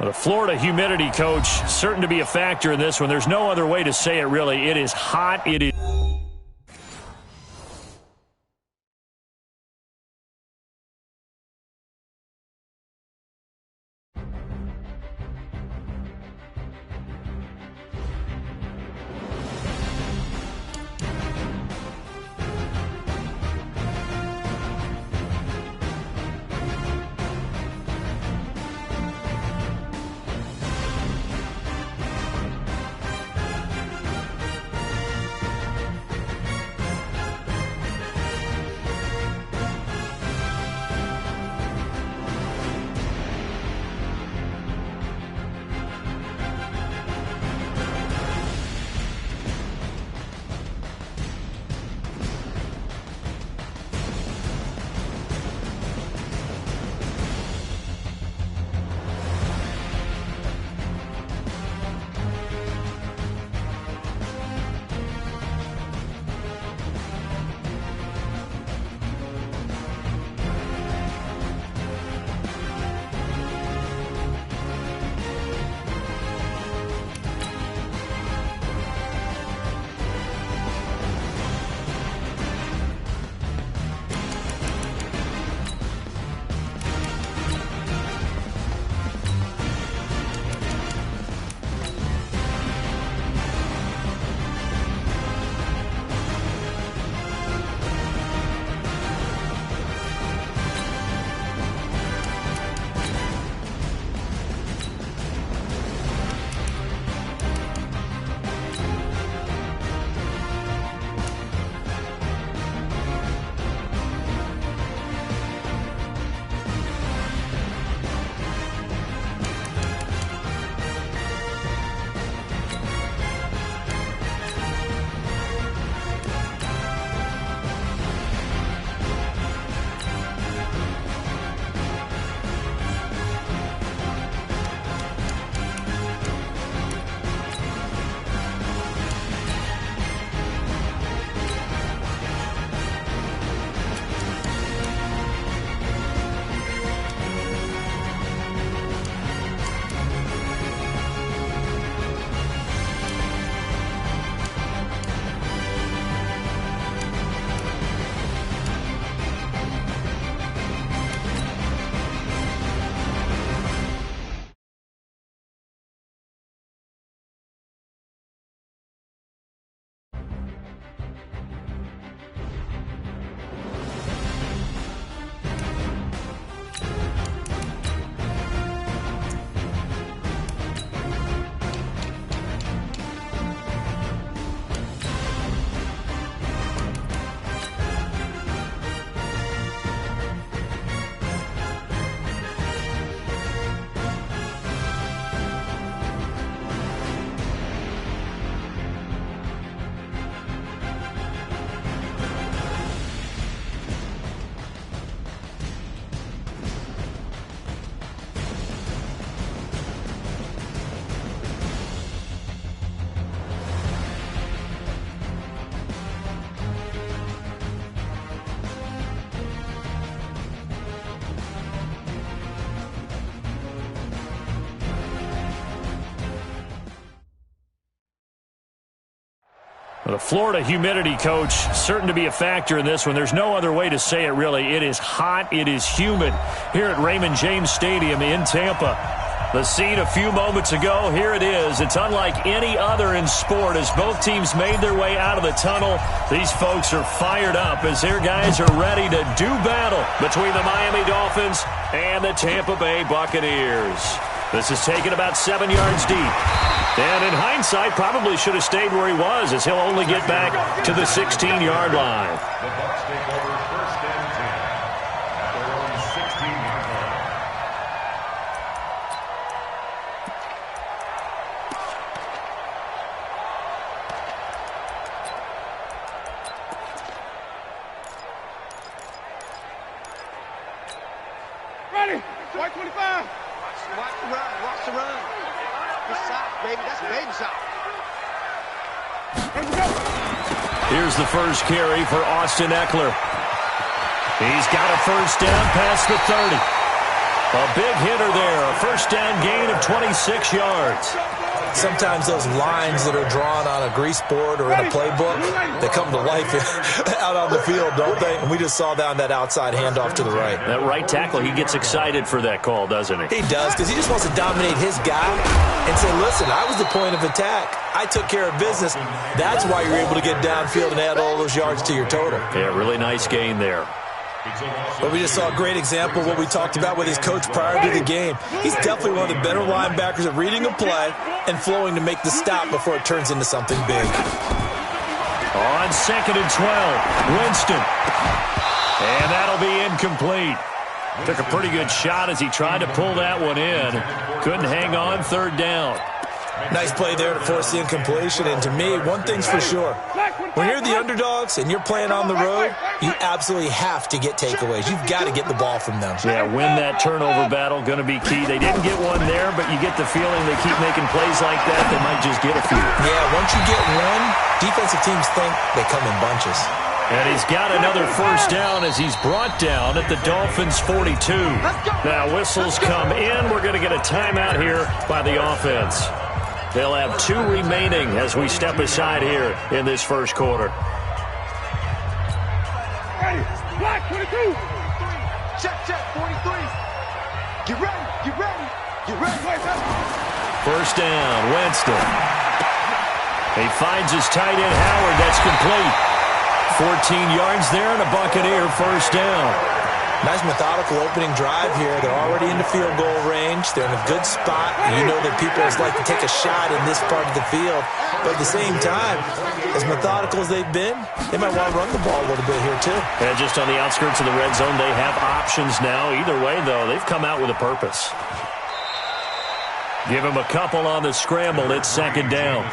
Well, the Florida humidity, Coach, certain to be a factor in this one. There's no other way to say it, really. It is hot. It is. Well, the Florida humidity, Coach, certain to be a factor in this one. There's no other way to say it, really. It is hot. It is humid here at Raymond James Stadium in Tampa. The scene a few moments ago, here it is. It's unlike any other in sport as both teams made their way out of the tunnel. These folks are fired up as their guys are ready to do battle between the Miami Dolphins and the Tampa Bay Buccaneers. This is taken about 7 yards deep. And in hindsight, probably should have stayed where he was as he'll only get back to the 16-yard line. The Bucs take over first and 10 at their own 16-yard line. Ready? White 25. Watch the run. Watch the run. This side, baby. That's baby side. Here's the first carry for Austin Eckler. He's got a first down past the 30. A big hitter there. A first down gain of 26 yards. Sometimes those lines that are drawn on a grease board or in a playbook, they come to life out on the field, don't they? And we just saw down that outside handoff to the right. That right tackle, he gets excited for that call, doesn't he? He does, because he just wants to dominate his guy and say, listen, I was the point of attack. I took care of business. That's why you're able to get downfield and add all those yards to your total. Yeah, really nice gain there. But we just saw a great example of what we talked about with his coach prior to the game. He's definitely one of the better linebackers at reading a play and flowing to make the stop before it turns into something big. On 2nd and 12, Winston. And that'll be incomplete. Took a pretty good shot as he tried to pull that one in. Couldn't hang on, 3rd down. Nice play there to force the incompletion. And to me, one thing's for sure. When you're the underdogs and you're playing on the road, you absolutely have to get takeaways. You've got to get the ball from them. Yeah, win that turnover battle, going to be key. They didn't get one there, but you get the feeling they keep making plays like that, they might just get a few. Yeah, once you get one, defensive teams think they come in bunches. And he's got another first down as he's brought down at the Dolphins' 42. Now whistles come in. We're going to get a timeout here by the offense. They'll have 2 remaining as we step aside here in this first quarter. Ready, black 22. Check, 43. Get ready, get ready, get ready. First down, Winston. He finds his tight end, Howard. That's complete. 14 yards there and a Buccaneer first down. Nice methodical opening drive here. They're already in the field goal range. They're in a good spot. You know that people just like to take a shot in this part of the field. But at the same time, as methodical as they've been, they might want to run the ball a little bit here too. And just on the outskirts of the red zone, they have options now. Either way, though, they've come out with a purpose. Give him a couple on the scramble. It's 2nd down.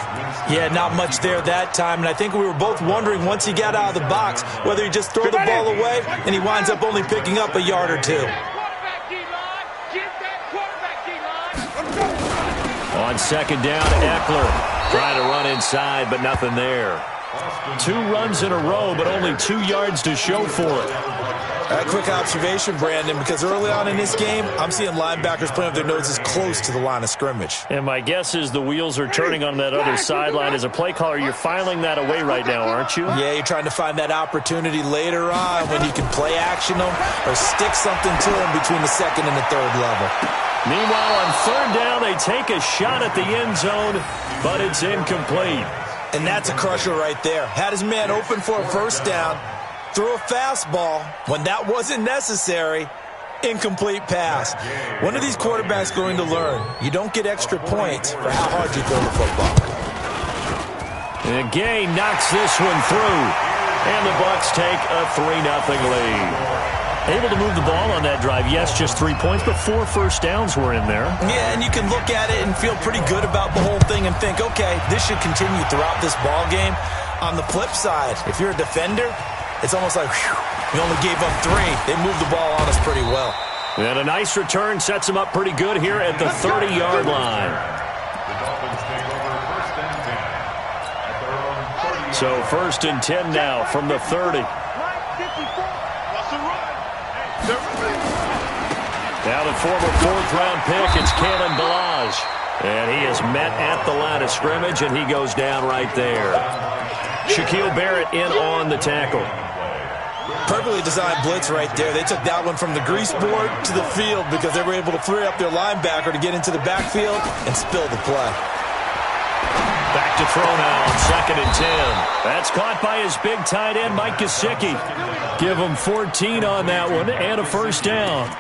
Yeah, not much there that time. And I think we were both wondering once he got out of the box whether he just throw the ball away and he winds up only picking up a yard or 2. On 2nd down, Eckler trying to run inside, but nothing there. 2 runs in a row, but only 2 yards to show for it. A quick observation, Brandon, because early on in this game, I'm seeing linebackers playing with their noses close to the line of scrimmage. And my guess is the wheels are turning on that other sideline. As a play caller, you're filing that away right now, aren't you? Yeah, you're trying to find that opportunity later on when you can play action them or stick something to them between the 2nd and the 3rd level. Meanwhile, on 3rd down, they take a shot at the end zone, but it's incomplete. And that's a crusher right there. Had his man open for a first down. Threw a fastball when that wasn't necessary. Incomplete pass. When are these quarterbacks going to learn? You don't get extra points for how hard you throw the football. And Gay knocks this one through. And the Bucs take a 3-0 lead. Able to move the ball on that drive. Yes, just 3 points, but 4 first downs were in there. Yeah, and you can look at it and feel pretty good about the whole thing and think, okay, this should continue throughout this ball game. On the flip side, if you're a defender, it's almost like, whew, we only gave up 3. They moved the ball on us pretty well. And a nice return sets them up pretty good here at the 30-yard line. So 1st and 10 now from the 30. Now the former 4th-round pick, it's Kalen Ballage. And he is met at the line of scrimmage, and he goes down right there. Shaquille Barrett in on the tackle. Perfectly designed blitz right there. They took that one from the grease board to the field because they were able to free up their linebacker to get into the backfield and spill the play. Back to throw now on 2nd and 10. That's caught by his big tight end, Mike Gesicki. Give him 14 on that one and a first down.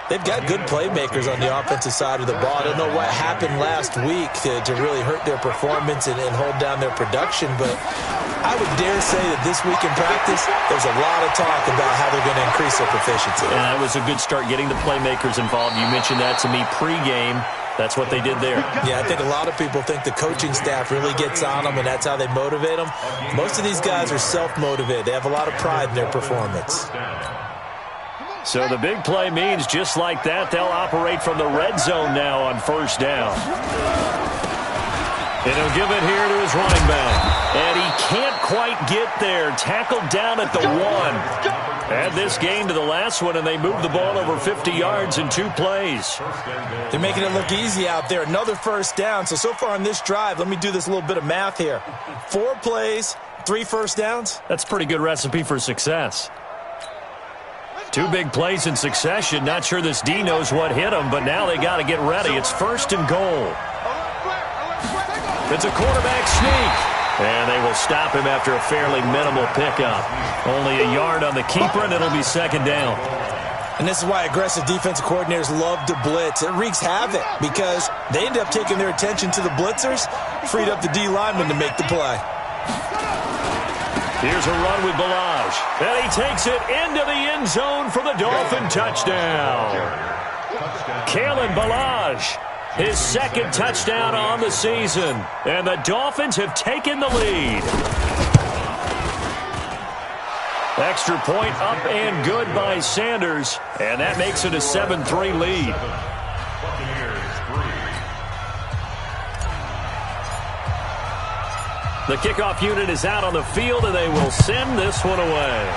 They've got good playmakers on the offensive side of the ball. I don't know what happened last week to really hurt their performance and hold down their production, but I would dare say that this week in practice, there's a lot of talk about how they're going to increase their proficiency. And that was a good start getting the playmakers involved. You mentioned that to me pregame. That's what they did there. Yeah, I think a lot of people think the coaching staff really gets on them, and that's how they motivate them. Most of these guys are self-motivated. They have a lot of pride in their performance. So the big play means just like that, they'll operate from the red zone now on 1st down. And he'll give it here to his running back. And he can't quite get there. Tackled down at the 1. Add this game to the last one, and they move the ball over 50 yards in 2 plays. They're making it look easy out there. Another first down. So far on this drive, let me do this little bit of math here. 4 plays, 3 first downs. That's a pretty good recipe for success. 2 big plays in succession. Not sure this D knows what hit him, but now they got to get ready. It's 1st and goal. It's a quarterback sneak. And they will stop him after a fairly minimal pickup. Only a yard on the keeper, and it'll be 2nd down. And this is why aggressive defensive coordinators love to blitz. It wreaks havoc because they end up taking their attention to the blitzers, freed up the D lineman to make the play. Here's a run with Balaj. And he takes it into the end zone for the Dolphin touchdown. Kalen Balaj, his 2nd touchdown on the season. And the Dolphins have taken the lead. Extra point up and good by Sanders. And that makes it a 7-3 lead. The kickoff unit is out on the field, and they will send this one away.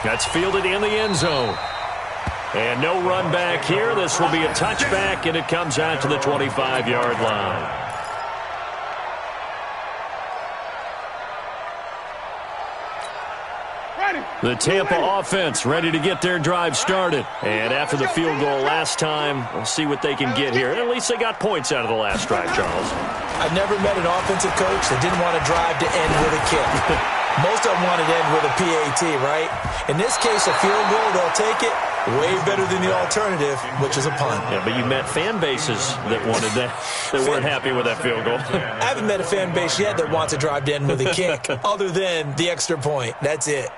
That's fielded in the end zone. And no run back here. This will be a touchback, and it comes out to the 25-yard line. The Tampa offense ready to get their drive started. And after the field goal last time, we'll see what they can get here. And at least they got points out of the last drive, Charles. I've never met an offensive coach that didn't want to drive to end with a kick. Most of them want to end with a PAT, right? In this case, a field goal, they'll take it. Way better than the alternative, which is a punt. Yeah, but you met fan bases that wanted that, that weren't happy with that field goal. I haven't met a fan base yet that wants to drive to end with a kick, other than the extra point. That's it.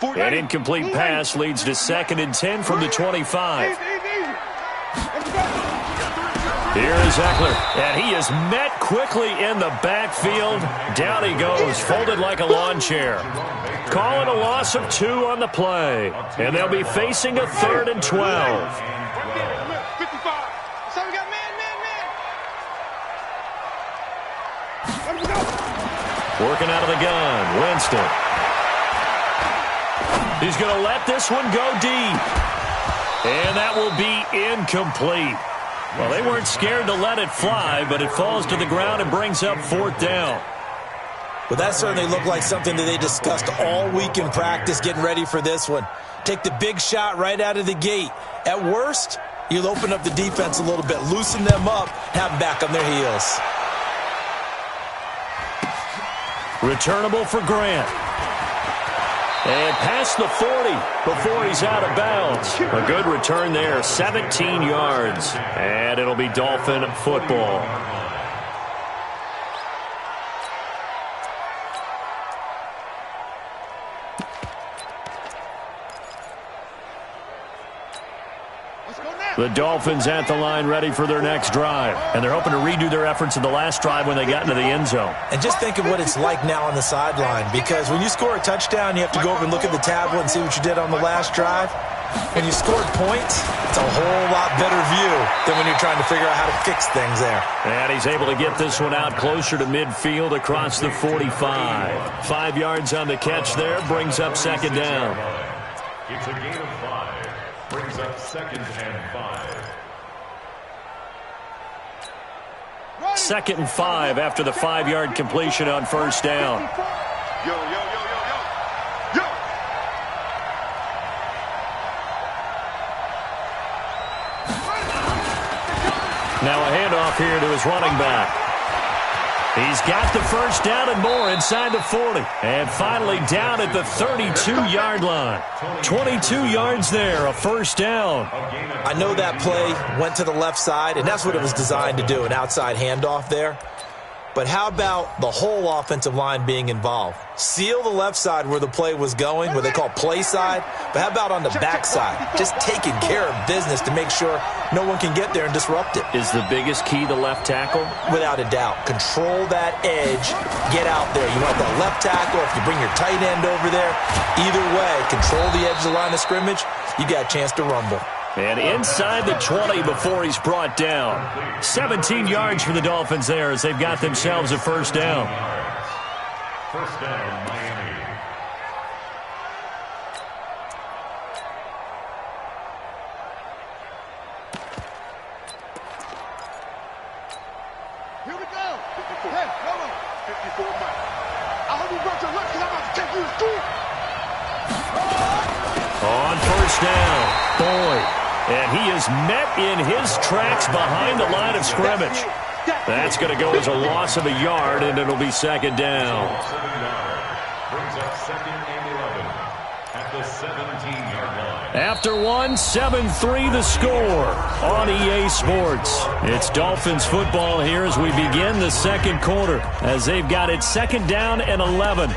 An incomplete pass leads to 2nd and 10 from the 25. Here is Eckler, and he is met quickly in the backfield. Down he goes, folded like a lawn chair. Call it a loss of 2 on the play, and they'll be facing a 3rd and 12. Working out of the gun, Winston. He's going to let this one go deep. And that will be incomplete. Well, they weren't scared to let it fly, but it falls to the ground and brings up 4th down. Well, that certainly looked like something that they discussed all week in practice getting ready for this one. Take the big shot right out of the gate. At worst, you'll open up the defense a little bit, loosen them up, have them back on their heels. Returnable for Grant. And past the 40 before he's out of bounds. A good return there, 17 yards. And it'll be Dolphin football. The Dolphins at the line ready for their next drive. And they're hoping to redo their efforts in the last drive when they got into the end zone. And just think of what it's like now on the sideline. Because when you score a touchdown, you have to go over and look at the tablet and see what you did on the last drive. When you scored points, it's a whole lot better view than when you're trying to figure out how to fix things there. And he's able to get this one out closer to midfield across the 45. 5 yards on the catch there, brings up 2nd down. It's a gain of 5. Brings up 2nd and 5. 2nd and 5 after the 5-yard completion on 1st down. Yo, yo, yo, yo, yo. Yo. Now a handoff here to his running back. He's got the 1st down and more inside the 40. And finally down at the 32-yard line. 22 yards there, a 1st down. I know that play went to the left side, and that's what it was designed to do, an outside handoff there. But how about the whole offensive line being involved? Seal the left side where the play was going, what they call play side. But how about on the back side? Just taking care of business to make sure no one can get there and disrupt it. Is the biggest key the left tackle? Without a doubt. Control that edge. Get out there. You want that left tackle. If you bring your tight end over there, either way, control the edge of the line of scrimmage, you got a chance to rumble. And inside the 20 before he's brought down. 17 yards for the Dolphins there as they've got themselves a first down. First down, Miami. Here we go. 54. Hey, hold on. 54 Mike. I hope you brought your luck because I'm about to take you to school. On first down, Boyd. And he is met in his tracks behind the line of scrimmage. That's going to go as a loss of a yard, and it'll be second down. Brings up second and 11 at the 17-yard line. After 7-3 the score on EA Sports. It's Dolphins football here as we begin the second quarter as they've got it second down and 11.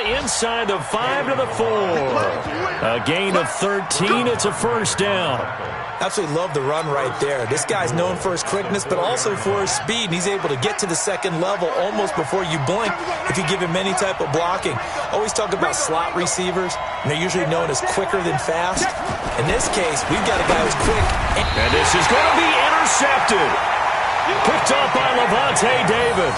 Inside the 5 to the 4. A gain of 13. It's a first down. Absolutely love the run right there. This guy's known for his quickness, but also for his speed. And he's able to get to the second level almost before you blink if you give him any type of blocking. Always talk about slot receivers, and they're usually known as quicker than fast. In this case, we've got a guy who's quick. And this is going to be intercepted. Picked up by Levante David.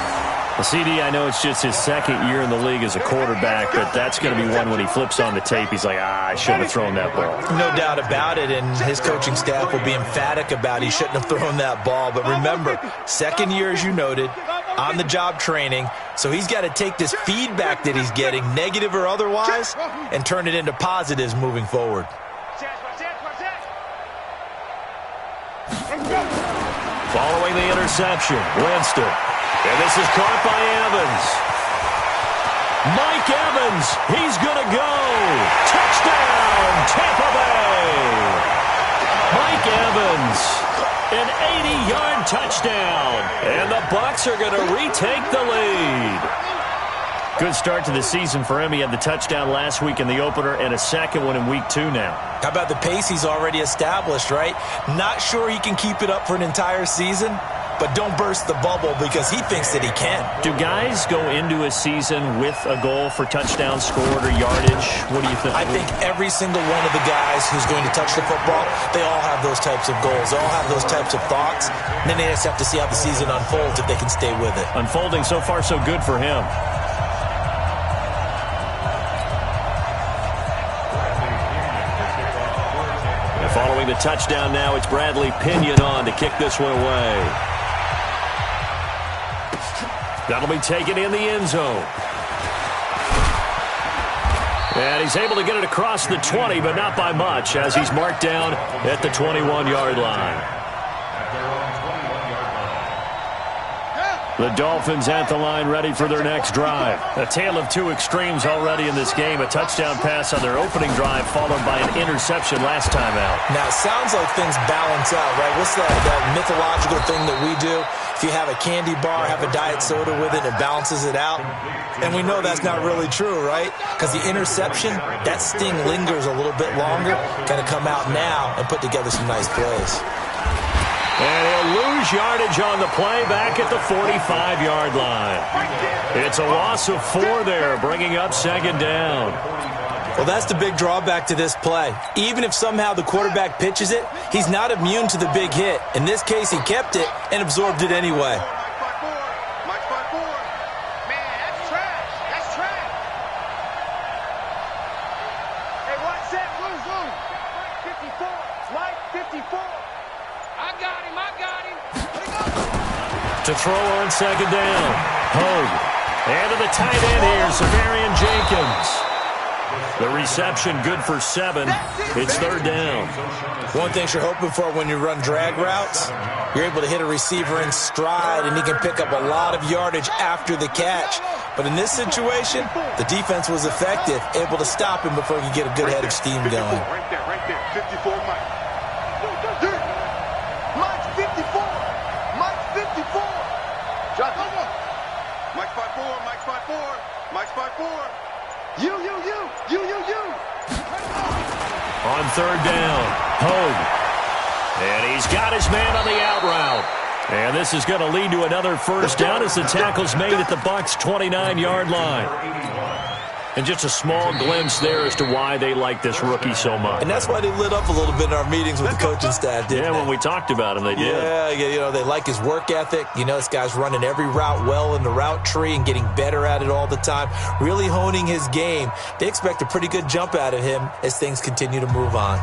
Well, CD, I know it's just his second year in the league as a quarterback, but that's going to be one when he flips on the tape, he's like, I shouldn't have thrown that ball. No doubt about it, and his coaching staff will be emphatic about he shouldn't have thrown that ball. But remember, second year, as you noted, on-the-job training, so he's got to take this feedback that he's getting, negative or otherwise, and turn it into positives moving forward. Following the interception, Winston. And this is caught by Evans. Mike Evans, he's going to go. Touchdown, Tampa Bay. Mike Evans, an 80-yard touchdown. And the Bucs are going to retake the lead. Good start to the season for him. He had the touchdown last week in the opener and a second one in week 2 now. How about the pace he's already established, right? Not sure he can keep it up for an entire season, but don't burst the bubble because he thinks that he can. Do guys go into a season with a goal for touchdown scored or yardage? What do you think? I think every single one of the guys who's going to touch the football, they all have those types of goals. They all have those types of thoughts. And then they just have to see how the season unfolds if they can stay with it. Unfolding so far so good for him. And following the touchdown now, it's Bradley Pinion on to kick this one away. That'll be taken in the end zone. And he's able to get it across the 20, but not by much, as he's marked down at the 21-yard line. The Dolphins at the line ready for their next drive. A tale of two extremes already in this game. A touchdown pass on their opening drive followed by an interception last time out. Now, it sounds like things balance out, right? What's that mythological thing that we do? If you have a candy bar, have a diet soda with it, it balances it out. And we know that's not really true, right? Because the interception, that sting lingers a little bit longer. Got to come out now and put together some nice plays. And he'll lose yardage on the play back at the 45-yard line. It's a loss of 4 there, bringing up second down. Well, that's the big drawback to this play. Even if somehow the quarterback pitches it, he's not immune to the big hit. In this case, he kept it and absorbed it anyway. To throw on second down. Hogue. And to the tight end here, Severian Jenkins. The reception good for 7. It's third down. One thing you're hoping for when you run drag routes, you're able to hit a receiver in stride, and he can pick up a lot of yardage after the catch. But in this situation, the defense was effective, able to stop him before he could get a good head of steam going. Right there. 54, Mike. Mike's 54. Mike's 54. Mike's 5'4", Mike's 5'4", Mike's 5'4". You. On third down, Hogue. And he's got his man on the out route. And this is going to lead to another first down as the tackle's made at the Bucs' 29-yard line. And just a small glimpse there as to why they like this rookie so much. And that's why they lit up a little bit in our meetings with the coaching staff, didn't they? Yeah, when we talked about him, they did. Yeah, you know, they like his work ethic. You know, this guy's running every route well in the route tree and getting better at it all the time, really honing his game. They expect a pretty good jump out of him as things continue to move on.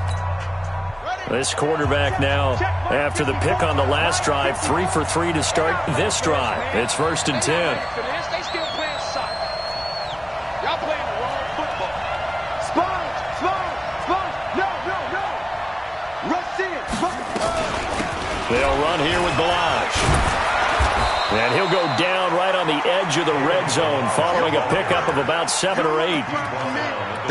This quarterback now, after the pick on the last drive, 3 for 3 to start this drive. It's 1st and 10. They still playing soccer. Y'all playing the wrong football. Sponge. No. Rush in. They'll run here with Balaj. And he'll go down right on the edge of the red zone following a pickup of about 7 or 8.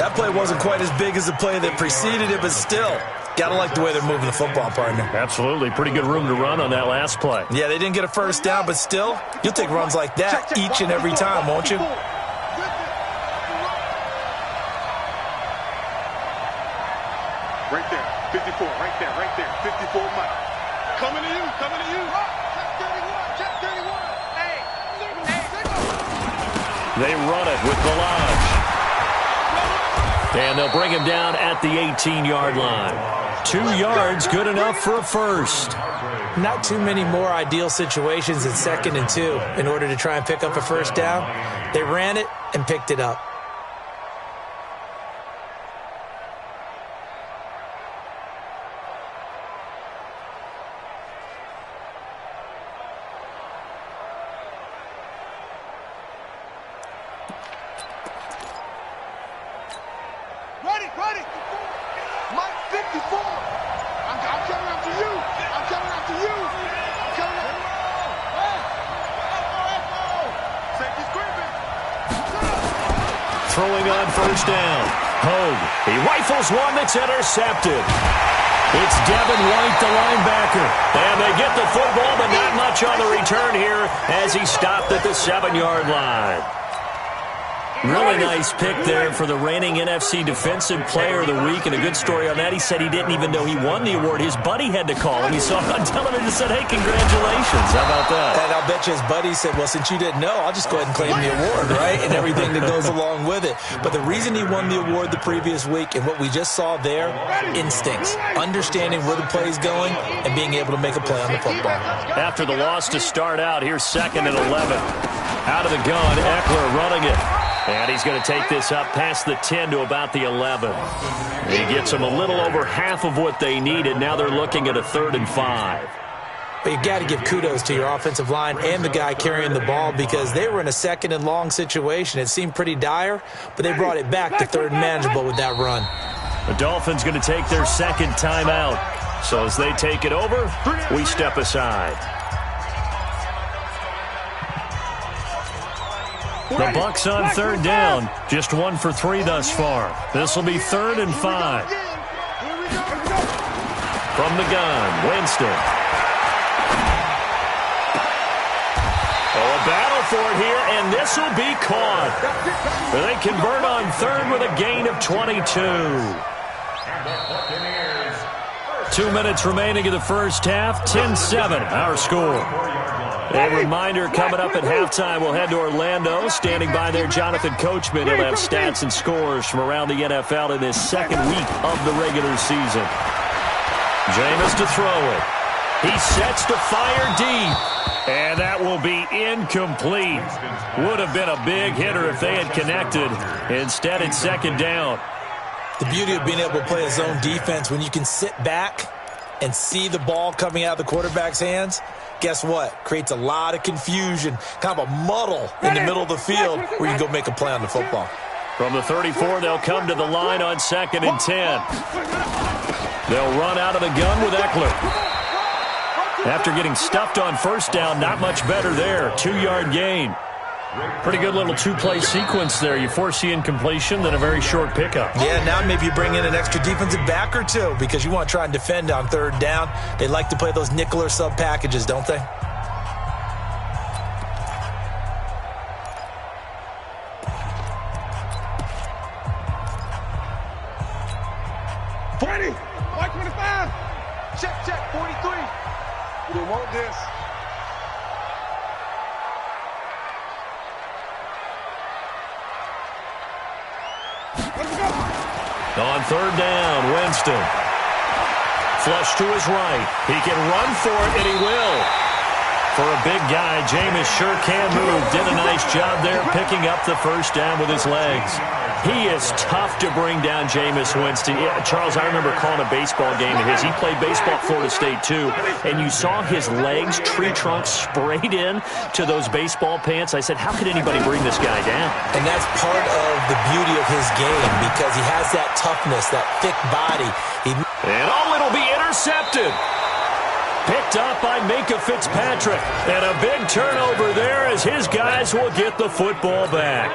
That play wasn't quite as big as the play that preceded it, but still, gotta like the way they're moving the football, partner. Absolutely. Pretty good room to run on that last play. Yeah, they didn't get a first down, but still, you'll take runs like that each and every time, won't you? Right there. 54. Right there. 54 Mike. Coming to you. Check 31. Hey. They run it with Balaj. And they'll bring him down at the 18-yard line. 2 yards, good enough for a first. Not too many more ideal situations in 2nd and 2 in order to try and pick up a first down. They ran it and picked it up. Ready. Mike 54. I'm coming after you. Safety's gripping. Throwing on first down. Hogue. He rifles one that's intercepted. It's Devin White, the linebacker. And they get the football, but not much on the return here as he stopped at the 7-yard line. Really nice pick there for the reigning NFC Defensive Player of the Week, and a good story on that. He said he didn't even know he won the award. His buddy had to call him. He saw it on television and said, hey, congratulations. How about that? And I'll bet you his buddy said, well, since you didn't know, I'll just go ahead and claim the award, right? And everything that goes along with it. But the reason he won the award the previous week and what we just saw there, instincts, understanding where the play is going and being able to make a play on the football. After the loss to start out, here's 2nd and 11. Out of the gun, Eckler running it. And he's going to take this up past the 10 to about the 11. He gets them a little over half of what they needed. Now they're looking at a 3rd and 5. But you got to give kudos to your offensive line and the guy carrying the ball because they were in a 2nd and long situation. It seemed pretty dire, but they brought it back to 3rd and manageable with that run. The Dolphins going to take their 2nd timeout. So as they take it over, we step aside. The Bucs on 3rd down, just 1 for 3 thus far. This will be 3rd and 5. From the gun, Winston. Oh, a battle for it here, and this will be caught. They convert on 3rd with a gain of 22. 2 minutes remaining in the first half, 10-7, our score. A reminder, coming up at halftime, we'll head to Orlando. Standing by there, Jonathan Coachman. He'll have stats and scores from around the NFL in this 2nd week of the regular season. Jameis to throw it. He sets to fire deep. And that will be incomplete. Would have been a big hitter if they had connected. Instead, it's 2nd down. The beauty of being able to play a zone defense when you can sit back and see the ball coming out of the quarterback's hands, guess what? Creates a lot of confusion, kind of a muddle in the middle of the field where you can go make a play on the football. From the 34, they'll come to the line on 2nd and 10. They'll run out of the gun with Eckler. After getting stuffed on first down, not much better there. 2-yard gain. Pretty good little 2-play sequence there. You force the incompletion, then a very short pickup. Yeah, now maybe you bring in an extra defensive back or two because you want to try and defend on 3rd down. They like to play those nickel or sub packages, don't they? White 25. Check, 43. We don't want this. Let's go. On third down, Winston. Flush to his right. He can run for it, and he will. For a big guy, Jameis sure can move. Did a nice job there picking up the first down with his legs. He is tough to bring down, Jameis Winston. Yeah, Charles, I remember calling a baseball game of his. He played baseball at Florida State, too. And you saw his legs, tree trunks sprayed in to those baseball pants. I said, how could anybody bring this guy down? And that's part of the beauty of his game because he has that toughness, that thick body. And it'll be intercepted. Picked up by Minkah Fitzpatrick. And a big turnover there as his guys will get the football back.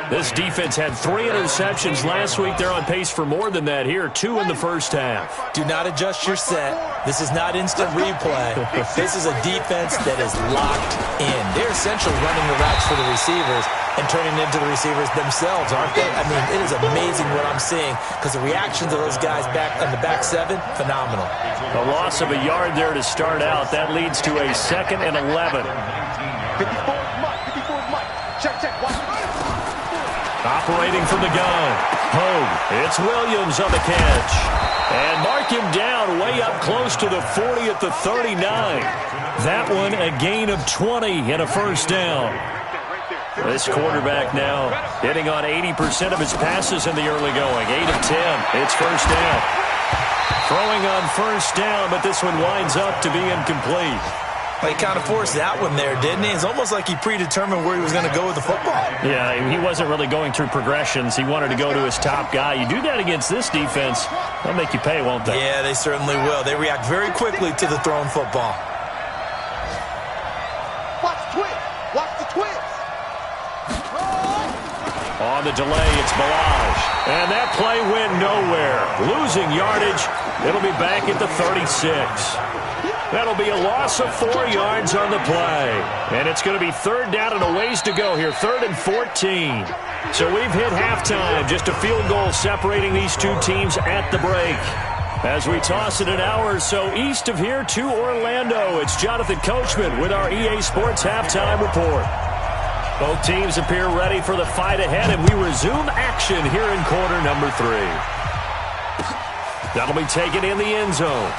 This defense had 3 interceptions last week. They're on pace for more than that here. 2 in the first half. Do not adjust your set. This is not instant replay. This is a defense that is locked in. They're essentially running the routes for the receivers and turning into the receivers themselves, aren't they? I mean, it is amazing what I'm seeing because the reactions of those guys back on the back 7, phenomenal. A loss of a yard there to start out. That leads to a 2nd and 11. 54's Mike. Check, watch it. Operating from the gun. Home. It's Williams on the catch. And mark him down way up close to the 40 at the 39. That one a gain of 20 and a first down. This quarterback now hitting on 80% of his passes in the early going. 8 of 10. It's first down. Throwing on first down, but this one winds up to be incomplete. Well, he kind of forced that one there, didn't he? It's almost like he predetermined where he was going to go with the football. Yeah, he wasn't really going through progressions. He wanted to go to his top guy. You do that against this defense, they'll make you pay, won't they? Yeah, they certainly will. They react very quickly to the thrown football. Watch the twist. On the delay, it's Balaj. And that play went nowhere. Losing yardage. It'll be back at the 36. That'll be a loss of 4 yards on the play. And it's going to be third down and a ways to go here. 3rd and 14. So we've hit halftime. Just a field goal separating these two teams at the break. As we toss it an hour or so east of here to Orlando, it's Jonathan Coachman with our EA Sports Halftime Report. Both teams appear ready for the fight ahead, and we resume action here in quarter number 3. That'll be taken in the end zone.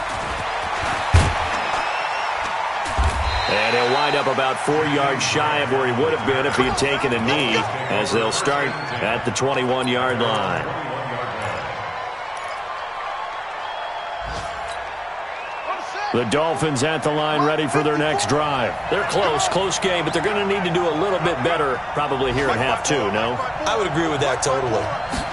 And he'll wind up about 4 yards shy of where he would have been if he had taken a knee, as they'll start at the 21-yard line. The Dolphins at the line ready for their next drive. They're close game, but they're going to need to do a little bit better probably here in half 2, no? I would agree with that totally.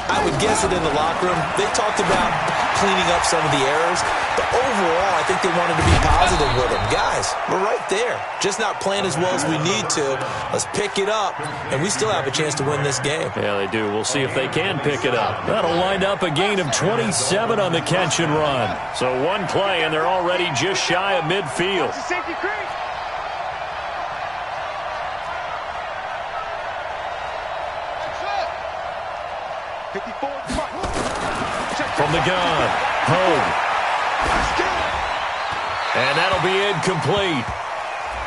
I would guess that in the locker room, they talked about cleaning up some of the errors, but overall, I think they wanted to be positive with them. Guys, we're right there. Just not playing as well as we need to. Let's pick it up, and we still have a chance to win this game. Yeah, they do. We'll see if they can pick it up. That'll wind up a gain of 27 on the catch and run. So one play, and they're already just shy of midfield. From the gun, home. And that'll be incomplete.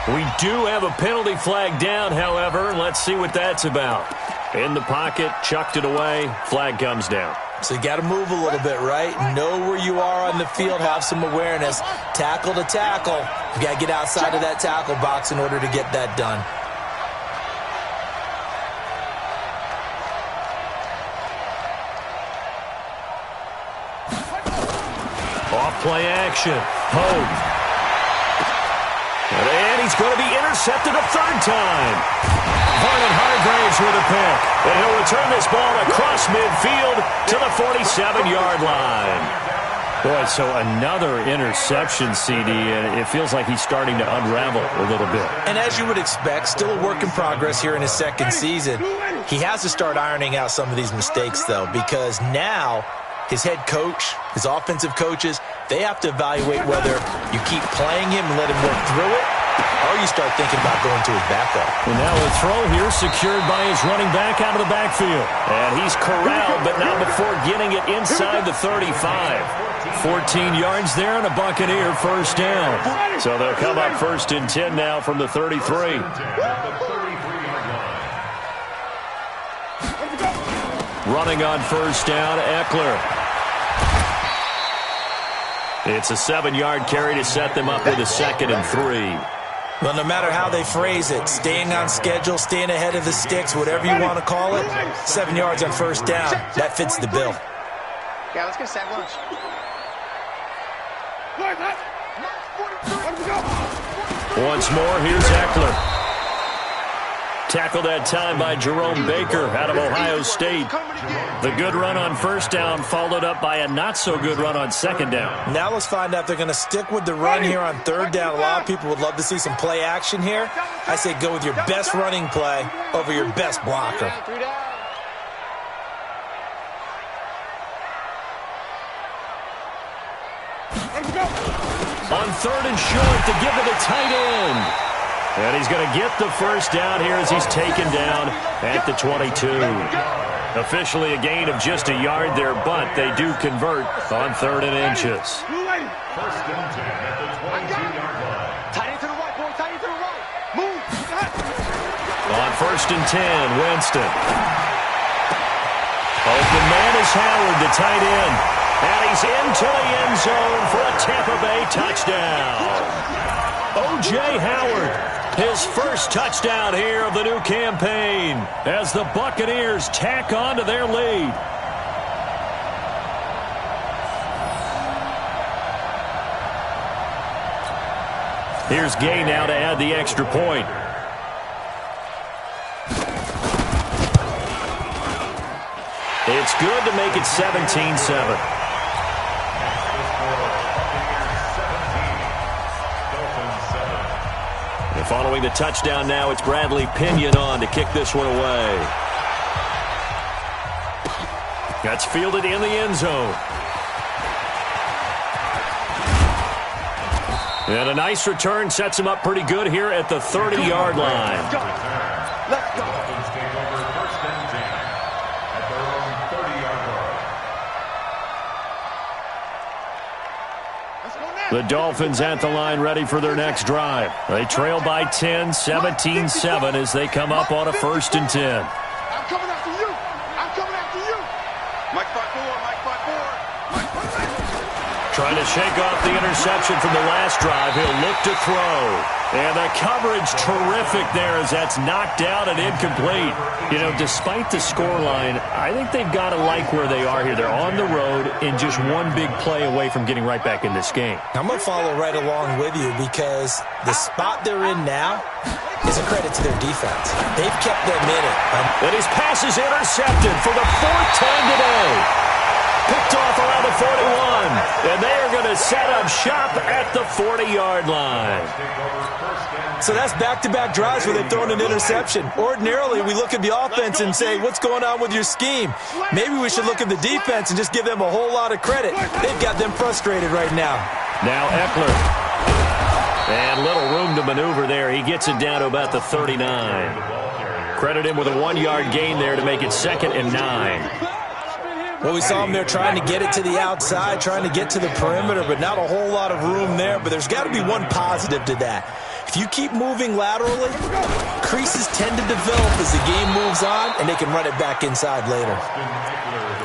We do have a penalty flag down, however. Let's see what that's about. In the pocket, chucked it away, flag comes down. So you got to move a little bit, right? Know where you are on the field, have some awareness. Tackle to tackle. You got to get outside of that tackle box in order to get that done. Off-play action. Home. And he's going to be intercepted a 3rd time. Vernon Hargraves with a pick. And he'll return this ball across midfield to the 47-yard line. Boy, so another interception, CD, and it feels like he's starting to unravel a little bit. And as you would expect, still a work in progress here in his 2nd season. He has to start ironing out some of these mistakes, though, because now his head coach, his offensive coaches, they have to evaluate whether you keep playing him and let him work through it, or you start thinking about going to his backup. And now a throw here secured by his running back out of the backfield. And he's corralled, but not before getting it inside the 35. 14 yards there and a Buccaneer first down. So they'll come up 1st and 10 now from the 33. Running on 1st down, Eckler. It's a 7-yard carry to set them up with a 2nd and 3. Well, no matter how they phrase it, staying on schedule, staying ahead of the sticks, whatever you want to call it, 7 yards on 1st down, that fits the bill. Yeah, let's get a sack lunch. Once more, here's Eckler. Tackled that time by Jerome Baker out of Ohio State. The good run on 1st down followed up by a not-so-good run on 2nd down. Now let's find out if they're going to stick with the run here on 3rd down. A lot of people would love to see some play action here. I say go with your best running play over your best blocker. On 3rd and short to give to the tight end. And he's going to get the first down here as he's taken down at the 22. Officially a gain of just a yard there, but they do convert on 3rd and inches. 1st and 10 at the 22-yard line. Tight end to the right, boy. Tight end to the right. Move. On 1st and 10, Winston. Open man is Howard, the tight end. And he's into the end zone for a Tampa Bay touchdown. O.J. Howard, his first touchdown here of the new campaign as the Buccaneers tack on to their lead. Here's Gay now to add the extra point. It's good to make it 17-7. Following the touchdown now, it's Bradley Pinion on to kick this one away. That's fielded in the end zone. And a nice return sets him up pretty good here at the 30-yard line. Let's go. Dolphins take over 1st and 10 at their own 30-yard line. The Dolphins at the line ready for their next drive. They trail by 10, 17-7 as they come up on a 1st and 10. I'm coming after you. I'm coming after you. Mike 5-4, Mike 5-4. Trying to shake off the interception from the last drive. He'll look to throw. And the coverage terrific there as that's knocked out and incomplete. You know, despite the scoreline, I think they've got to like where they are here. They're on the road and just one big play away from getting right back in this game. I'm going to follow right along with you because the spot they're in now is a credit to their defense. They've kept them in it. And his pass is intercepted for the 4th time today. Picked off around the 41. And they are going to set up shop at the 40-yard line. So that's back-to-back drives where they've thrown an interception. Ordinarily, we look at the offense and say, what's going on with your scheme? Maybe we should look at the defense and just give them a whole lot of credit. They've got them frustrated right now. Now Eckler. And little room to maneuver there. He gets it down to about the 39. Credit him with a 1-yard gain there to make it 2nd and 9. Well, we saw him there trying to get it to the outside, trying to get to the perimeter, but not a whole lot of room there. But there's got to be one positive to that. If you keep moving laterally, creases tend to develop as the game moves on, and they can run it back inside later.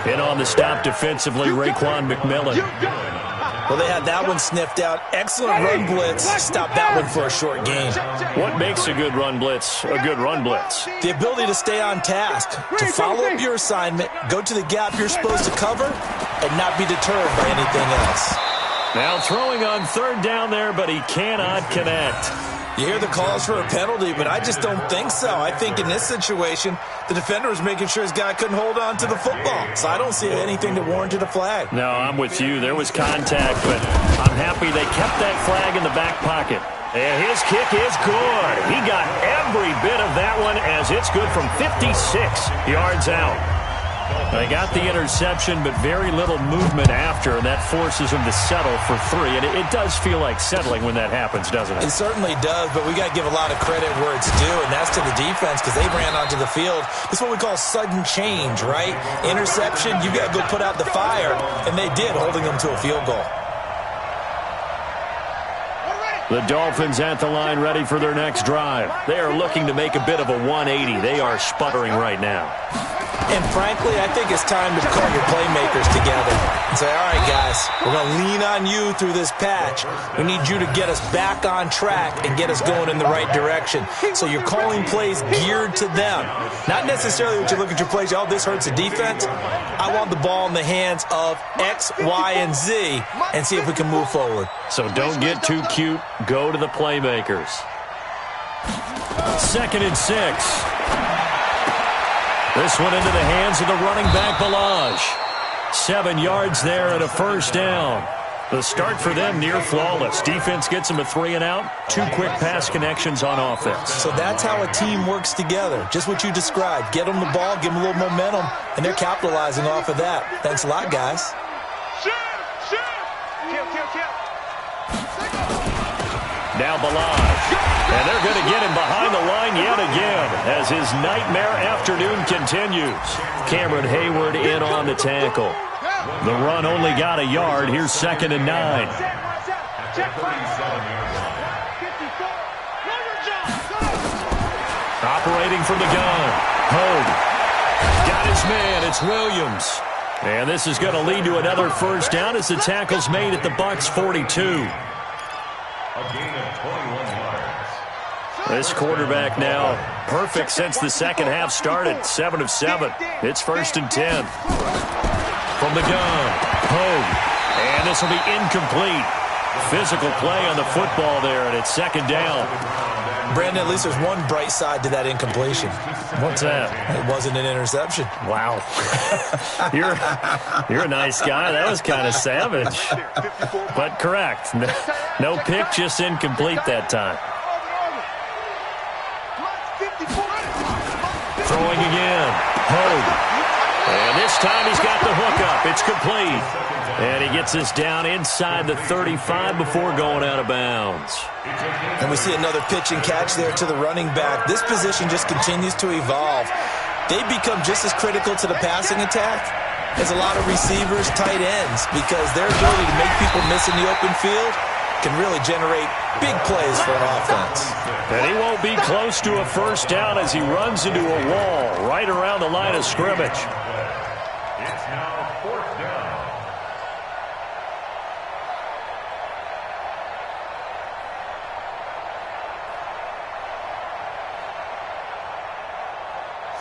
In on the stop defensively, Raekwon McMillan. Well, they had that one sniffed out. Excellent run blitz. Stop that one for a short gain. What makes a good run blitz a good run blitz? The ability to stay on task, to follow up your assignment, go to the gap you're supposed to cover, and not be deterred by anything else. Now throwing on 3rd down there, but he cannot connect. You hear the calls for a penalty, but I just don't think so. I think in this situation, the defender was making sure his guy couldn't hold on to the football. So I don't see anything that warranted a flag. No, I'm with you. There was contact, but I'm happy they kept that flag in the back pocket. And his kick is good. He got every bit of that one as it's good from 56 yards out. They got the interception, but very little movement after, and that forces them to settle for 3. And it does feel like settling when that happens, doesn't it? It certainly does, but we got to give a lot of credit where it's due, and that's to the defense because they ran onto the field. This is what we call sudden change, right? Interception, you got to go put out the fire, and they did, holding them to a field goal. The Dolphins at the line ready for their next drive. They are looking to make a bit of a 180. They are sputtering right now. And frankly, I think it's time to call your playmakers together and say, all right, guys, we're going to lean on you through this patch. We need you to get us back on track and get us going in the right direction. So you're calling plays geared to them. Not necessarily that you look at your plays, oh, this hurts the defense. I want the ball in the hands of X, Y, and Z and see if we can move forward. So don't get too cute. Go to the playmakers. 2nd and 6. This one into the hands of the running back, Balaj. 7 yards there and a first down. The start for them near flawless. Defense gets them a 3 and out. 2 quick pass connections on offense. So that's how a team works together. Just what you described. Get them the ball, give them a little momentum, and they're capitalizing off of that. Thanks a lot, guys. Now Balaj. And they're going to get him behind the line yet again as his nightmare afternoon continues. Cameron Hayward in on the tackle. The run only got a yard. Here's 2nd and 9. Operating from the gun. Hogue. Got his man. It's Williams. And this is going to lead to another first down as the tackle's made at the Bucs 42. A gain of 21 yards. This quarterback now perfect since the second half started. 7 of 7. It's 1st and 10. From the gun, Hogue. And this will be incomplete. Physical play on the football there, and it's 2nd down. Brandon, at least there's one bright side to that incompletion. What's that? It wasn't an interception. Wow. You're a nice guy. That was kind of savage. But correct. No pick, just incomplete that time. Throwing again. Hogue. And this time he's got the hookup. It's complete. And he gets us down inside the 35 before going out of bounds. And we see another pitch and catch there to the running back. This position just continues to evolve. They become just as critical to the passing attack as a lot of receivers, tight ends, because their ability to make people miss in the open field can really generate big plays for an offense. And he won't be close to a first down as he runs into a wall right around the line of scrimmage. It's now 4th down.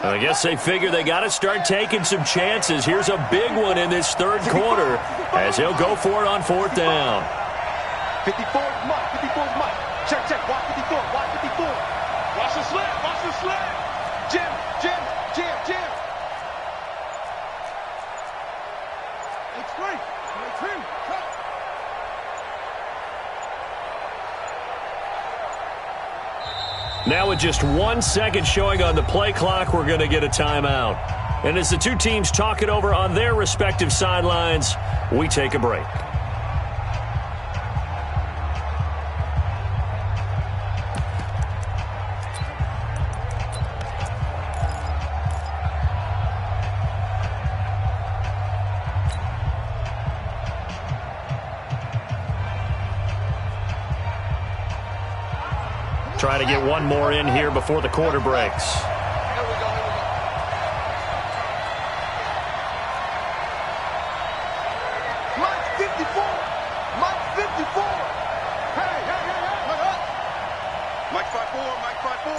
I guess they figure they got to start taking some chances. Here's a big one in this 3rd quarter as he'll go for it on 4th down. 54 is Mike. 54 is Mike. Check, check. Watch 54. Watch 54. Watch the slant. Watch the slant. Jim. It's great. It's him. Now with just 1 second showing on the play clock, we're going to get a timeout. And as the two teams talk it over on their respective sidelines, we take a break. Try to get one more in here before the quarter breaks. Mike 54. Mike 54. Hey. Mike 54. Mike 54.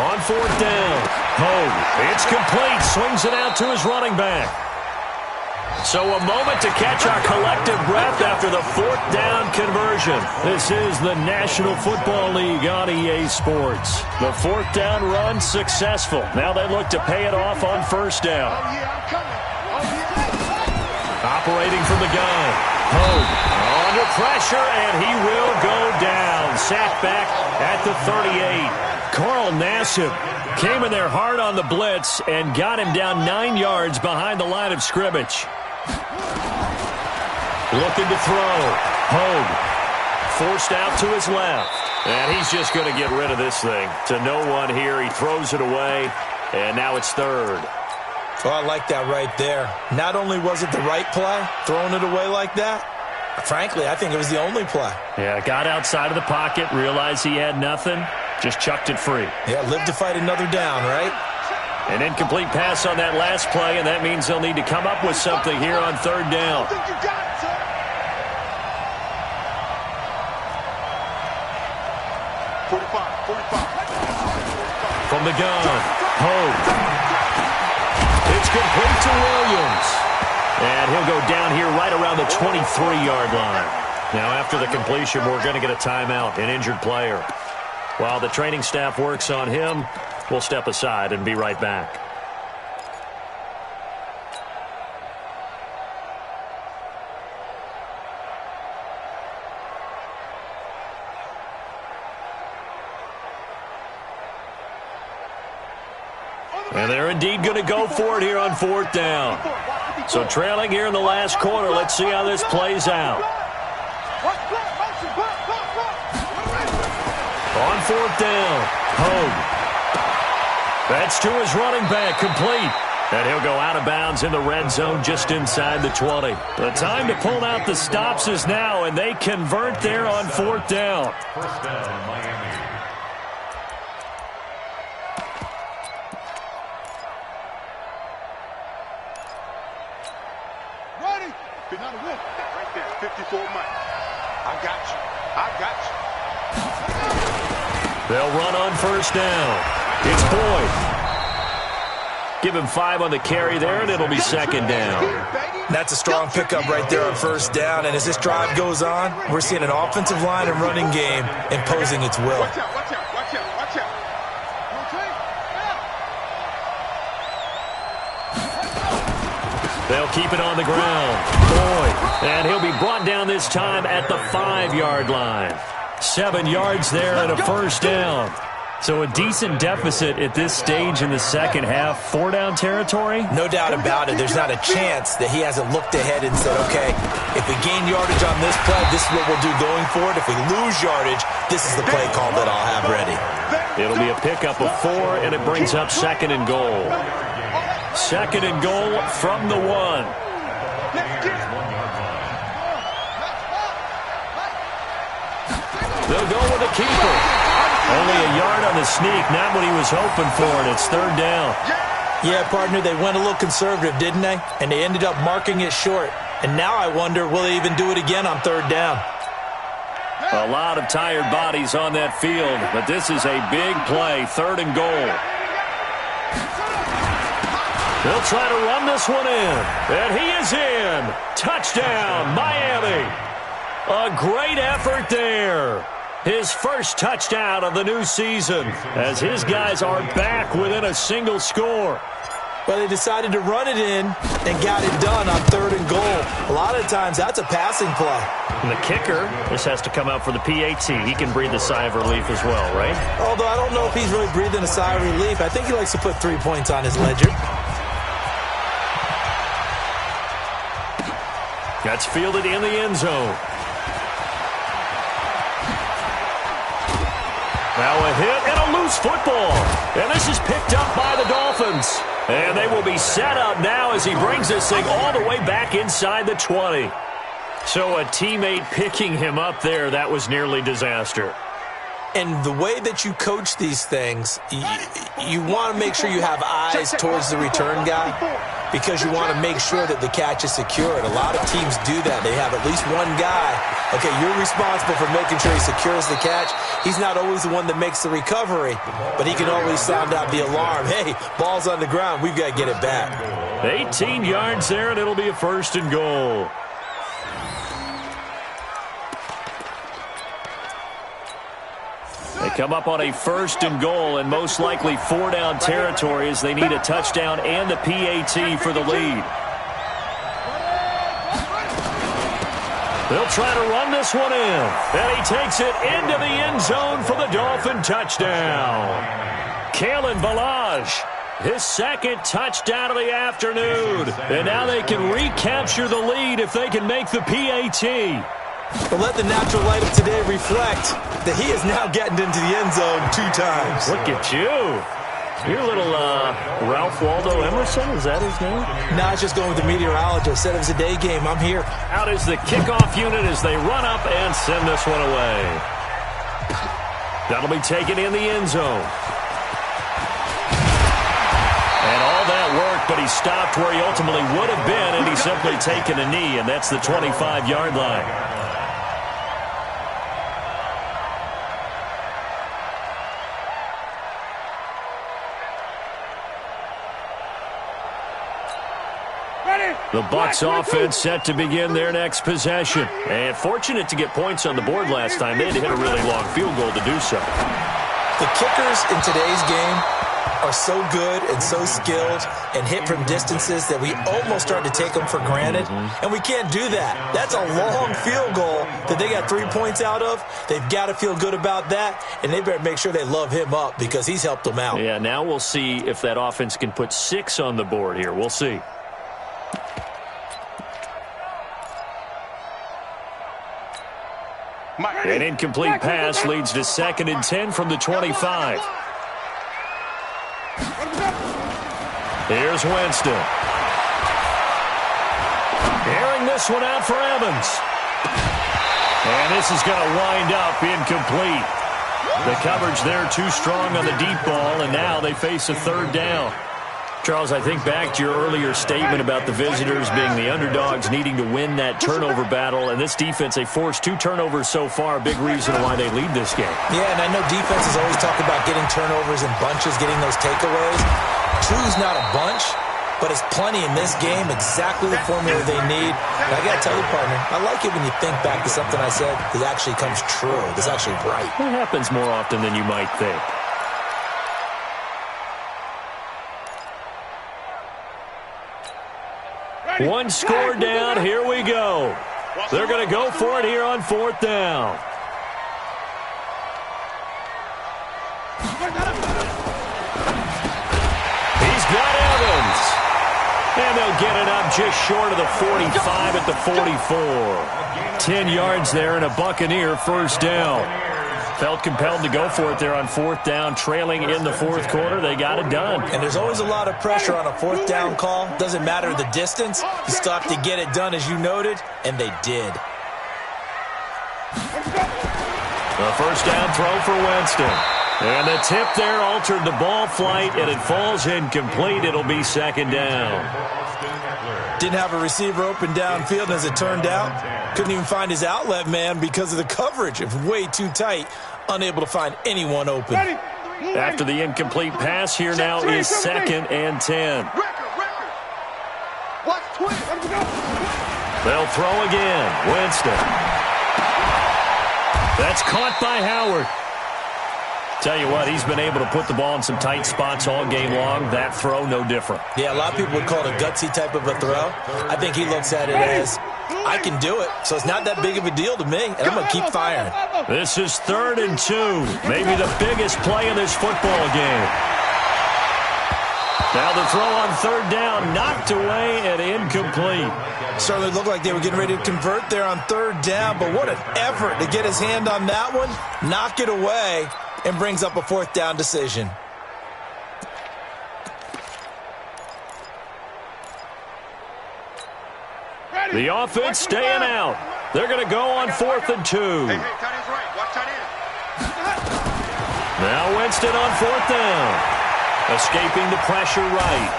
On 4th down. Hogue. It's complete. Swings it out to his running back. So a moment to catch our collective breath after the 4th down conversion. This is the National Football League on EA Sports. The 4th down run successful. Now they look to pay it off on 1st down. Operating from the gun. Hogue on Under pressure, and he will go down. Sacked back at the 38. Carl Nassib came in there hard on the blitz and got him down 9 yards behind the line of scrimmage. Looking to throw. Hogue forced out to his left. And he's just going to get rid of this thing. To no one here. He throws it away, and now it's third. Well, I like that right there. Not only was it the right play, throwing it away like that, frankly, I think it was the only play. Yeah, got outside of the pocket, realized he had nothing, just chucked it free. Yeah, live to fight another down, right? An incomplete pass on that last play, and that means they'll need to come up with something here on third down. From the gun, Hogue. It's complete to Williams. And he'll go down here right around the 23-yard line. Now, after the completion, we're going to get a timeout, an injured player. While the training staff works on him, we'll step aside and be right back. And they're indeed going to go for it here on fourth down. So trailing here in the last quarter. Let's see how this plays out. On fourth down, Hogue. That's to his running back, complete. And he'll go out of bounds in the red zone just inside the 20. The time to pull out the stops is now, and they convert there on fourth down. First down, Miami. Right there, 54 Mike. I got you. I got you. They'll run on first down. It's Boyd. Give him 5 on the carry there, and it'll be second down. That's a strong pickup right there on first down. And as this drive goes on, we're seeing an offensive line and running game imposing its will. Watch out, watch out, watch out, watch out. They'll keep it on the ground. Boyd. And he'll be brought down this time at the 5-yard line. 7 yards there and a first down. So a decent deficit at this stage in the second half. 4-down territory? No doubt about it. There's not a chance that he hasn't looked ahead and said, okay, if we gain yardage on this play, this is what we'll do going forward. If we lose yardage, this is the play call that I'll have ready. It'll be a pickup of 4, and it brings up second and goal. Second and goal from the 1. They'll go with a keeper. Only a yard on the sneak, not what he was hoping for, and it's third down. Yeah, partner, they went a little conservative, didn't they? And they ended up marking it short. And now I wonder, will they even do it again on third down? A lot of tired bodies on that field, but this is a big play, third and goal. They'll try to run this one in, and he is in. Touchdown, Miami. A great effort there. His first touchdown of the new season as his guys are back within a single score. Well, they decided to run it in and got it done on third and goal. A lot of times, that's a passing play. And the kicker, this has to come out for the PAT. He can breathe a sigh of relief as well, right? Although I don't know if he's really breathing a sigh of relief. I think he likes to put 3 points on his ledger. That's fielded in the end zone. Now a hit and a loose football. And this is picked up by the Dolphins. And they will be set up now as he brings this thing all the way back inside the 20. So a teammate picking him up there, that was nearly disaster. And the way that you coach these things, you want to make sure you have eyes towards the return guy because you want to make sure that the catch is secured. A lot of teams do that. They have at least one guy. Okay, you're responsible for making sure he secures the catch. He's not always the one that makes the recovery, but he can always sound out the alarm. Hey, ball's on the ground. We've got to get it back. 18 yards there, and it'll be a first and goal. They come up on a first and goal and most likely 4-down territory as they need a touchdown and the PAT for the lead. They'll try to run this one in. And he takes it into the end zone for the Dolphin touchdown. Kalen Ballage, his second touchdown of the afternoon. And now they can recapture the lead if they can make the PAT. But let the natural light of today reflect that he is now getting into the end zone 2 times. Look at you. You're a little Ralph Waldo Emerson, is that his name? No, it's just going with the meteorologist. Said it was a day game. I'm here. Out is the kickoff unit as they run up and send this one away. That'll be taken in the end zone. And all that work, but he stopped where he ultimately would have been, and he's simply taken a knee, and that's the 25-yard line. The Bucs offense set to begin their next possession. And fortunate to get points on the board last time. They had to hit a really long field goal to do so. The kickers in today's game are so good and so skilled and hit from distances that we almost start to take them for granted. And we can't do that. That's a long field goal that they got 3 points out of. They've got to feel good about that, and they better make sure they love him up because he's helped them out. Yeah, now we'll see if that offense can put 6 on the board here. We'll see. An incomplete pass leads to 2nd and 10 from the 25. Here's Winston. Airing this one out for Evans. And this is going to wind up incomplete. The coverage there too strong on the deep ball, and now they face a 3rd down. Charles, I think back to your earlier statement about the visitors being the underdogs needing to win that turnover battle, and this defense, they forced 2 turnovers so far, a big reason why they lead this game. Yeah, and I know defenses always talk about getting turnovers in bunches, getting those takeaways. 2's not a bunch, but it's plenty in this game, exactly the formula they need. And I got to tell you, partner, I like it when you think back to something I said that actually comes true, that's actually right. It happens more often than you might think. One score down, here we go. They're going to go for it here on 4th down. He's got Evans. And they'll get it up just short of the 45 at the 44. 10 yards there and a Buccaneer 1st down. Felt compelled to go for it there on 4th down, trailing in the 4th quarter. They got it done. And there's always a lot of pressure on a 4th down call. Doesn't matter the distance. You still have to get it done, as you noted, and they did. The 1st down throw for Winston. And the tip there altered the ball flight, and it falls incomplete. It'll be 2nd down. Didn't have a receiver open downfield, as it turned out. Couldn't even find his outlet man because of the coverage. It was way too tight. Unable to find anyone open. After the incomplete pass, here now is 2nd and 10. They'll throw again. Winston. That's caught by Howard. Tell you what, he's been able to put the ball in some tight spots all game long. That throw, no different. Yeah, a lot of people would call it a gutsy type of a throw. I think he looks at it as, I can do it, so it's not that big of a deal to me, and I'm going to keep firing. This is 3rd and 2, maybe the biggest play in this football game. Now the throw on 3rd down, knocked away and incomplete. Certainly looked like they were getting ready to convert there on 3rd down, but what an effort to get his hand on that one, knock it away, and brings up a 4th down decision. The offense staying out. They're going to go on 4th and 2. Now Winston on 4th down. Escaping the pressure right.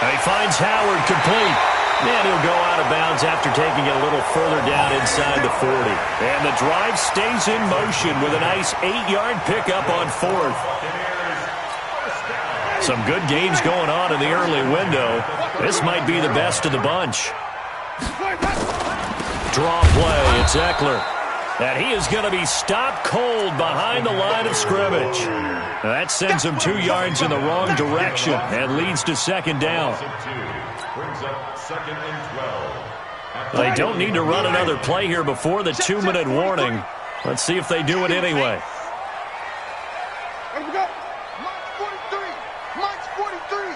And he finds Howard complete. And he'll go out of bounds after taking it a little further down inside the 40. And the drive stays in motion with a nice 8-yard pickup on 4th. Some good games going on in the early window. This might be the best of the bunch. Draw play, it's Eckler. And he is going to be stopped cold behind the line of scrimmage. That sends him 2 yards in the wrong direction and leads to 2nd down. Brings up 2nd and 12. They don't need to run another play here before the 2-minute warning. Let's see if they do it anyway. Let me go. March 43. March 43.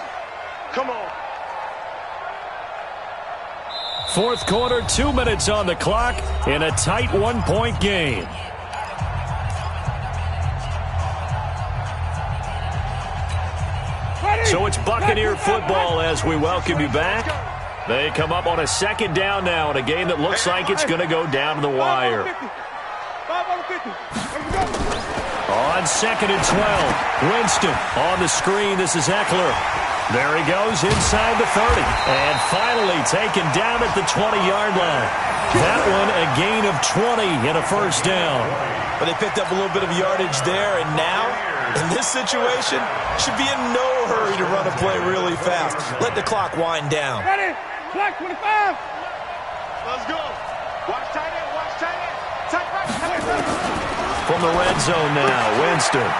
Come on. Fourth quarter, 2 minutes on the clock in a tight 1-point game. So it's Buccaneer football as we welcome you back. They come up on a second down now in a game that looks like it's going to go down to the wire. On 2nd and 12, Winston on the screen. This is Eckler. There he goes inside the 30. And finally taken down at the 20-yard line. That one a gain of 20 and a first down. But they picked up a little bit of yardage there, and now, in this situation, should be in no hurry to run a play really fast. Let the clock wind down. Ready? Clock 25. Let's go. Watch tight end. Watch tight end. Tight right. From the red zone now, Winston.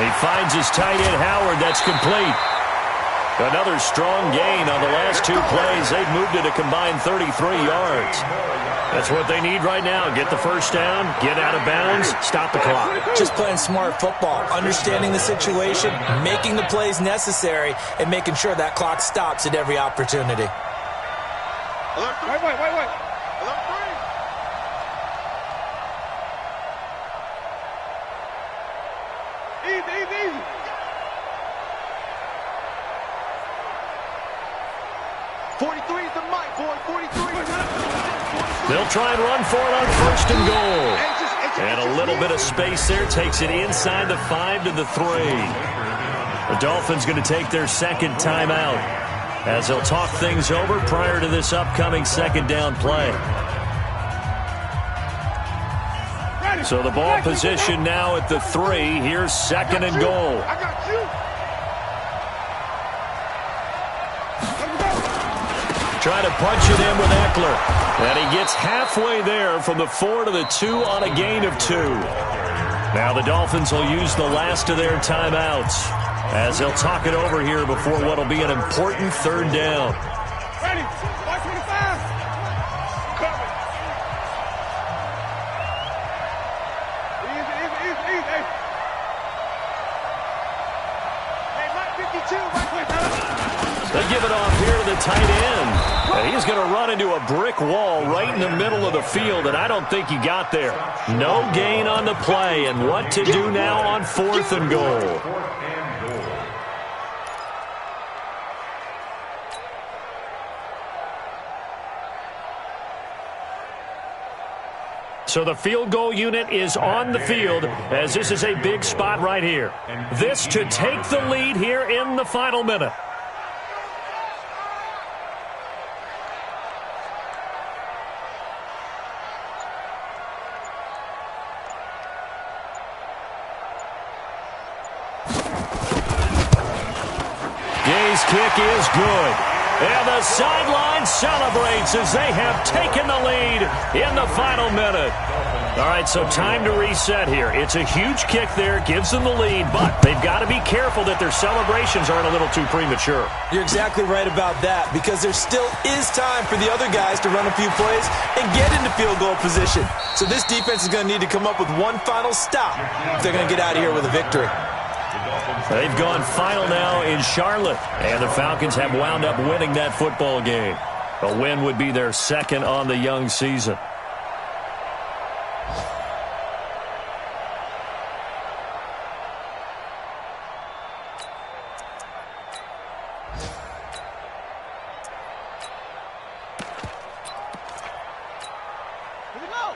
He finds his tight end, Howard. That's complete. Another strong gain on the last 2 plays. They've moved it a combined 33 yards. That's what they need right now. Get the first down, get out of bounds, stop the clock. Just playing smart football, understanding the situation, making the plays necessary, and making sure that clock stops at every opportunity. Wait. Alert 3. Easy. 43 is the mic, boy. 43. They'll try and run for it on 1st and goal. And a little bit of space there. Takes it inside the 5 to the 3. The Dolphins going to take their second timeout as they'll talk things over prior to this upcoming second down play. So the ball position now at the 3. Here's 2nd and goal. I got you. Trying to punch it in with Eckler. And he gets halfway there from the 4 to the 2 on a gain of 2. Now the Dolphins will use the last of their timeouts as they'll talk it over here before what will be an important 3rd down. Ready. 25. Cover. Easy. Hey, Mike 52. They give it off here to the tight end. And he's going to run into a brick wall right in the middle of the field, and I don't think he got there. No gain on the play, and what to do now on 4th and goal. So the field goal unit is on the field as this is a big spot right here. This to take the lead here in the final minute. Gay's kick is good. And the sideline celebrates as they have taken the lead in the final minute. All right, so time to reset here. It's a huge kick there, gives them the lead, but they've got to be careful that their celebrations aren't a little too premature. You're exactly right about that, because there still is time for the other guys to run a few plays and get into field goal position. So this defense is going to need to come up with one final stop if they're going to get out of here with a victory. They've gone final now in Charlotte, and the Falcons have wound up winning that football game. A win would be their 2nd on the young season.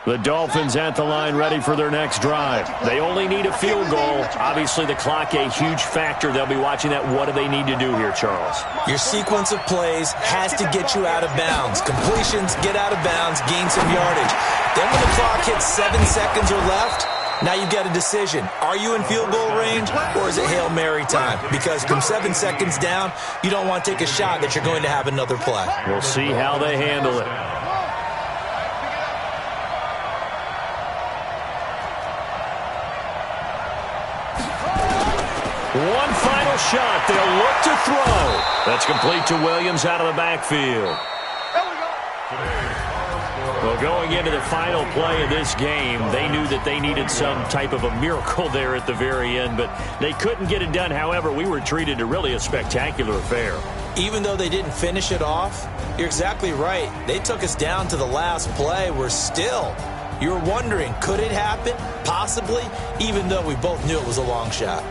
The Dolphins at the line ready for their next drive. They only need a field goal. Obviously, the clock a huge factor. They'll be watching that. What do they need to do here, Charles? Your sequence of plays has to get you out of bounds. Completions, get out of bounds, gain some yardage. Then when the clock hits 7 seconds or left, now you've got a decision. Are you in field goal range, or is it Hail Mary time? Because from 7 seconds down, you don't want to take a shot that you're going to have another play. We'll see how they handle it. One final shot. They'll look to throw. That's complete to Williams out of the backfield. Well, going into the final play of this game, they knew that they needed some type of a miracle there at the very end, but they couldn't get it done. However, we were treated to really a spectacular affair. Even though they didn't finish it off, you're exactly right. They took us down to the last play. You're wondering, could it happen? Possibly, even though we both knew it was a long shot.